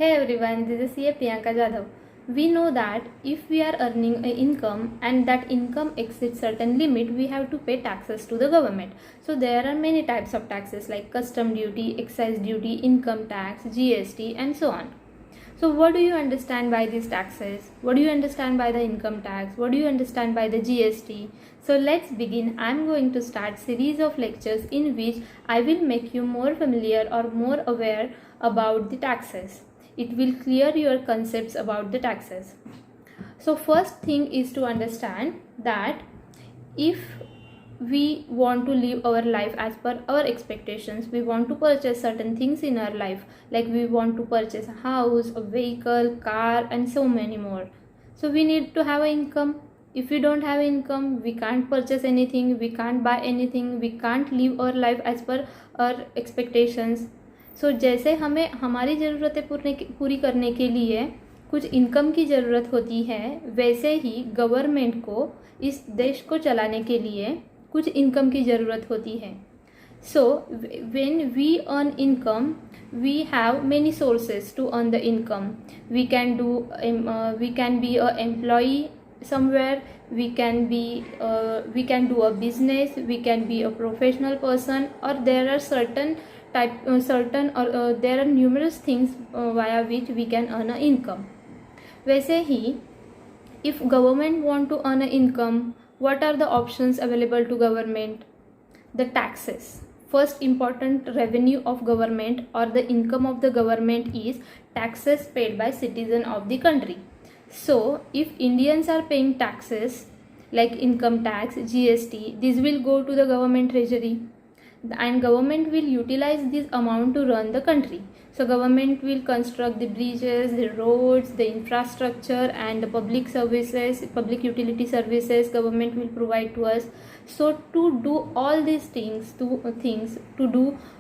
Hey everyone, this is capriyanka.jp. We know that if we are earning an income and that income exceeds certain limit, we have to pay taxes to the government. So there are many types of taxes like custom duty, excise duty, income tax, GST and so on. So what do you understand by these taxes? What do you understand by the income tax? What do you understand by the GST? So let's begin. I'm going to start series of lectures in which I will make you more familiar or more aware about the taxes. It will clear your concepts about the taxes. So first thing is to understand that if we want to live our life as per our expectations, we want to purchase certain things in our life, like we want to purchase a house, a vehicle, car and so many more. So we need to have an income. If we don't have income, we can't purchase anything, we can't buy anything, we can't live our life as per our expectations. सो जैसे हमें हमारी ज़रूरतें पूरी करने के लिए कुछ income की ज़रूरत होती है, वैसे ही गवर्नमेंट को इस देश को चलाने के लिए कुछ इनकम की ज़रूरत होती है. So when we earn income, we have many sources to earn the income. We can be a employee somewhere, we can do a business, we can be a professional person, or there are there are numerous things via which we can earn an income. वैसे ही if government want to earn an income, what are the options available to government? The taxes. First important revenue of government or the income of the government is taxes paid by citizen of the country. So if Indians are paying taxes like income tax, GST, this will go to the government treasury and government will utilize this amount to run the country. So government will construct the bridges, the roads, the infrastructure and the public services, public utility services government will provide to us. So to do all these things, to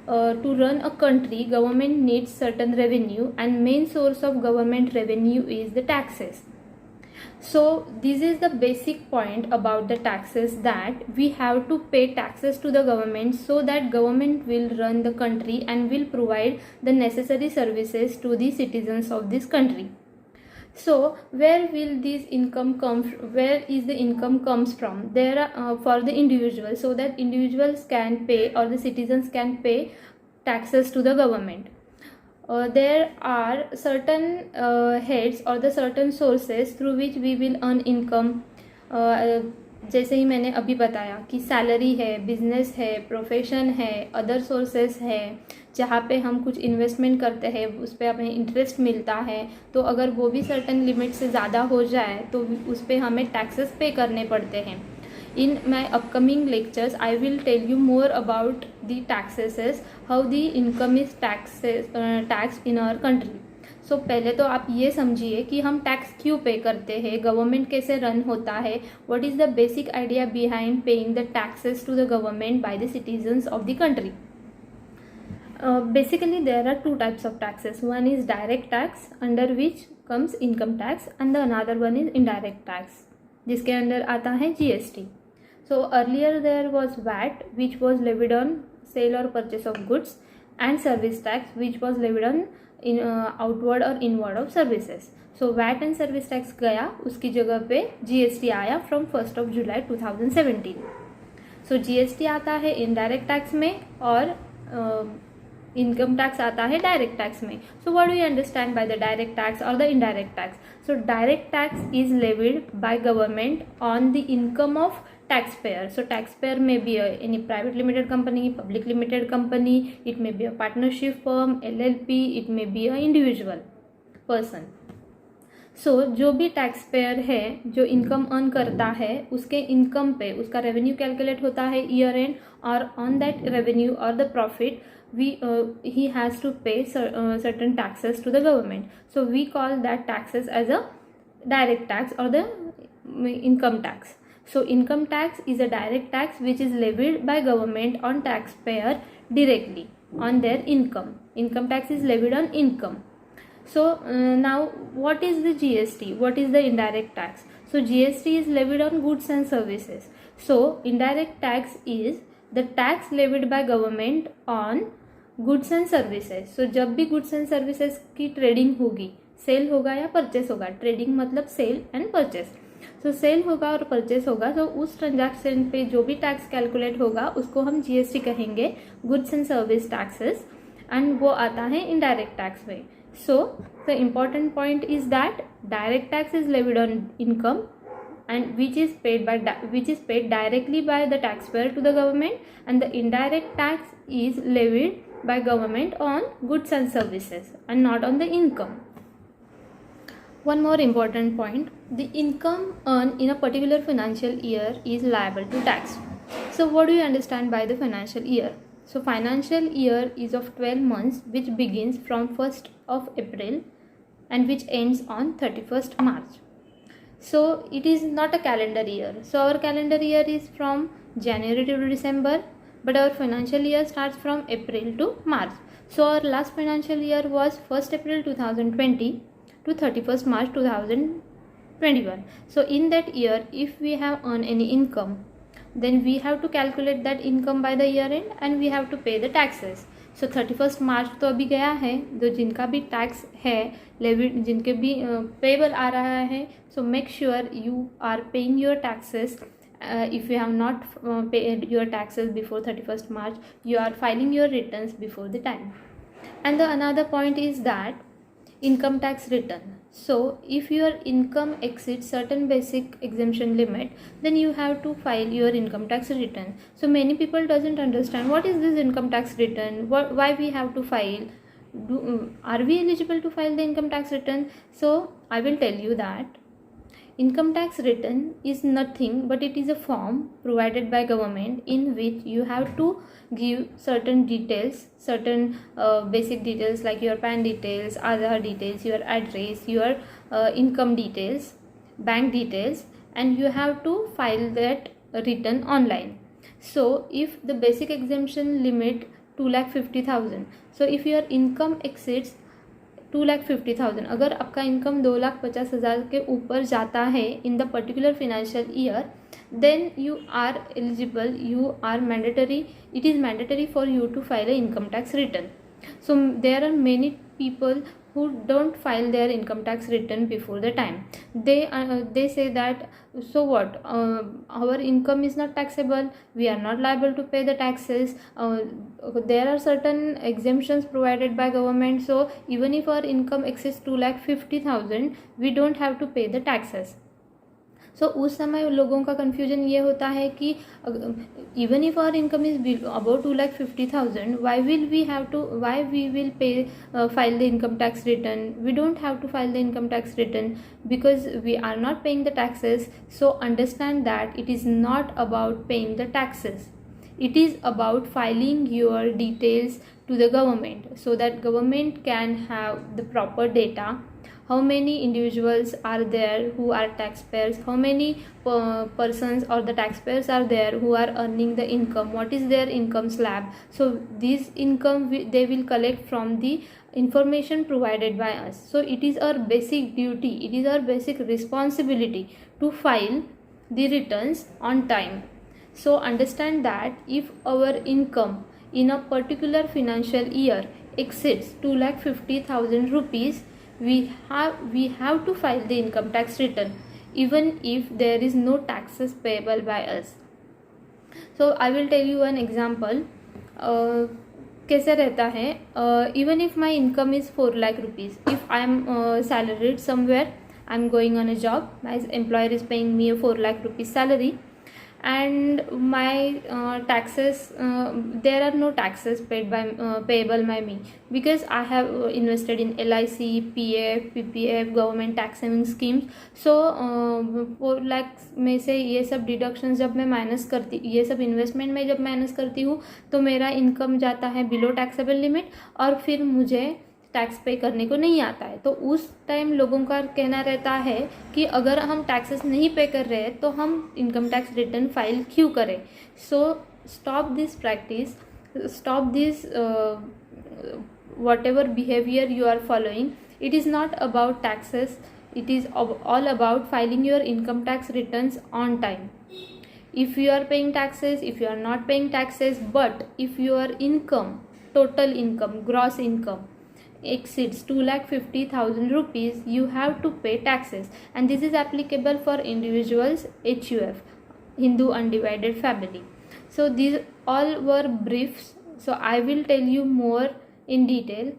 run a country, government needs certain revenue, and main source of government revenue is the taxes. So this is the basic point about the taxes, that we have to pay taxes to the government so that government will run the country and will provide the necessary services to the citizens of this country. So where will this income come from? Where is the income comes from? There are for the individual, so that individuals can pay or the citizens can pay taxes to the government. There are certain heads or the certain sources through which we will earn income. जैसे ही मैंने अभी बताया कि salary है, business है, profession है, other sources है, जहाँ पे हम कुछ इन्वेस्टमेंट करते हैं उस पर हमें इंटरेस्ट मिलता है, तो अगर वो भी सर्टन लिमिट से ज़्यादा हो जाए तो उस पर हमें टैक्सेस पे करने पड़ते हैं. In my upcoming lectures, I will tell you more about the taxes, how the income is taxed in our country. So पहले तो आप ये समझिए कि हम टैक्स क्यों पे करते हैं, गवर्नमेंट कैसे रन होता है, what is the basic idea behind paying the taxes to the government by the citizens of the country. Basically there are two types of taxes. One is direct tax, under which comes income tax, and the another one is indirect tax, जिसके अंदर आता है GST. So earlier there was VAT, which was levied on sale or purchase of goods, and service tax, which was levied on outward or inward of services. So VAT and service tax गया, उसकी जगह पे GST आया from 1st of July 2017. So GST आता है indirect tax में और income tax आता है direct tax में. So what do you understand by the direct tax or the indirect tax? So direct tax is levied by government on the income of taxpayer. So taxpayer may be any private limited company, public limited company, it may be a partnership firm, LLP, it may be a individual person. So जो भी tax payer है जो income earn करता है, उसके income पे उसका revenue calculate होता है ईयर एंड, और ऑन दैट रेवेन्यू और the profit he has to pay certain taxes to the government. So we call that taxes as a direct tax or the income tax. So income tax is a direct tax which is levied by government on taxpayer directly on their income. Income tax is levied on income. So now what is the GST? What is the indirect tax? So GST is levied on goods and services. So indirect tax is the tax levied by government on goods and services, so जब भी goods and services की trading होगी, sale होगा या purchase होगा, trading मतलब sale and purchase, so sale होगा और परचेस होगा, तो उस ट्रांजैक्शन पे जो भी टैक्स कैलकुलेट होगा उसको हम जीएसटी कहेंगे, goods and service taxes, and वो आता है इनडायरेक्ट टैक्स में. So the important point is that direct tax is levied on income and which is paid directly by the taxpayer to the government, and the indirect tax is levied by government on goods and services and not on the income. One more important point, the income earned in a particular financial year is liable to tax. So what do you understand by the financial year? So financial year is of 12 months which begins from 1st of April and which ends on 31st March. So it is not a calendar year. So our calendar year is from January to December, but our financial year starts from April to March. So our last financial year was 1st April 2020 to 31st March 2021. So in that year, if we have earned any income, then we have to calculate that income by the year end and we have to pay the taxes. So 31st मार्च तो अभी गया है, तो जिनका भी tax है levied, जिनके भी पेबल आ रहा है, so make sure you are paying your taxes. If you have not paid your taxes before 31st March, you are filing your returns before the time. And the another point is that income tax return. So if your income exceeds certain basic exemption limit, then you have to file your income tax return. So many people doesn't understand what is this income tax return, why we have to file, are we eligible to file the income tax return? So I will tell you that income tax return is nothing but it is a form provided by government in which you have to give certain details, certain basic details like your PAN details, Aadhaar details, your address, your income details, bank details, and you have to file that return online. So if the basic exemption limit 2,50,000, so if your income exceeds 2,50,000, अगर आपका income 2,50,000 के ऊपर जाता है in the particular financial year, then you are eligible, you are mandatory, it is mandatory for you to file a income tax return. So there are many people who don't file their income tax return before the time. They say that so what, our income is not taxable, we are not liable to pay the taxes, there are certain exemptions provided by government, so even if our income exceeds 2,50,000, we don't have to pay the taxes. सो उस समय लोगों का confusion ये होता है कि even if our income is about 2,50,000, why we will pay file the income tax return. We don't have to file the income tax return because we are not paying the taxes. So understand that it is not about paying the taxes, it is about filing your details to the government so that government can have the proper data. How many individuals are there who are taxpayers, how many persons or the taxpayers are there who are earning the income, what is their income slab. So this income they will collect from the information provided by us. So it is our basic duty, it is our basic responsibility to file the returns on time. So understand that if our income in a particular financial year exceeds 2,50,000 rupees, we have to file the income tax return even if there is no taxes payable by us. So I will tell you an example. कैसे रहता है, even if my income is 4 lakh rupees, if I am salaried somewhere, I am going on a job, my employer is paying me a 4 lakh rupees salary, and my taxes, there are no taxes payable by me because I have invested in LIC, PF, PPF, government tax saving schemes. So 4 lakhs में से ये सब deductions जब मैं minus करती, ये सब investment में जब माइनस करती हूँ तो मेरा इनकम जाता है बिलो टैक्सेबल लिमिट और फिर मुझे टैक्स पे करने को नहीं आता है. तो उस टाइम लोगों का कहना रहता है कि अगर हम टैक्सेस नहीं पे कर रहे हैं तो हम इनकम टैक्स रिटर्न फाइल क्यों करें. So stop this practice, stop this whatever behaviour you are following. It is not about taxes, it is all about filing your income tax returns on time. If you are paying taxes, if you are not paying taxes, but if your income total income, gross income exceeds 2,50,000 rupees, you have to pay taxes, and this is applicable for individuals, HUF, Hindu undivided family. So these all were briefs, so I will tell you more in detail.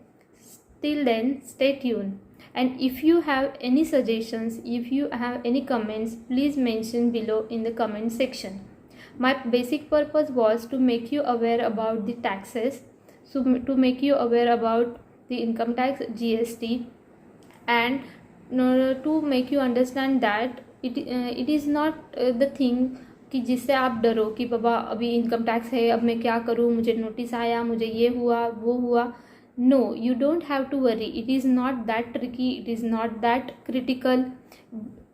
Till then, stay tuned. And if you have any suggestions, if you have any comments, please mention below in the comment section. My basic purpose was to make you aware about the taxes, so to make you aware about the income tax, GST, and to make you understand that it is not the thing कि जिससे आप डरो कि बाबा अभी income tax है, अब मैं क्या करूँ, मुझे नोटिस आया, मुझे ये हुआ वो हुआ. No, you don't have to worry. It is not that tricky, it is not that critical.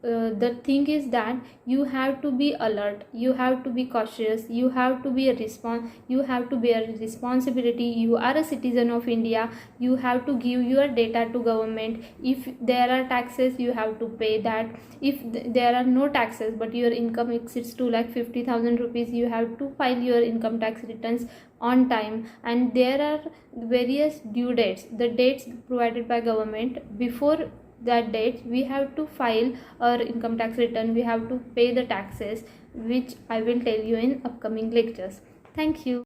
The thing is that you have to be alert, you have to be cautious, you have to be you have to bear responsibility. You are a citizen of India, you have to give your data to government. If there are taxes, you have to pay that. If there are no taxes but your income exceeds 2,50,000 rupees, you have to file your income tax returns on time. And there are various due dates, the dates provided by government. Before that date, we have to file our income tax return, we have to pay the taxes, which I will tell you in upcoming lectures. Thank you.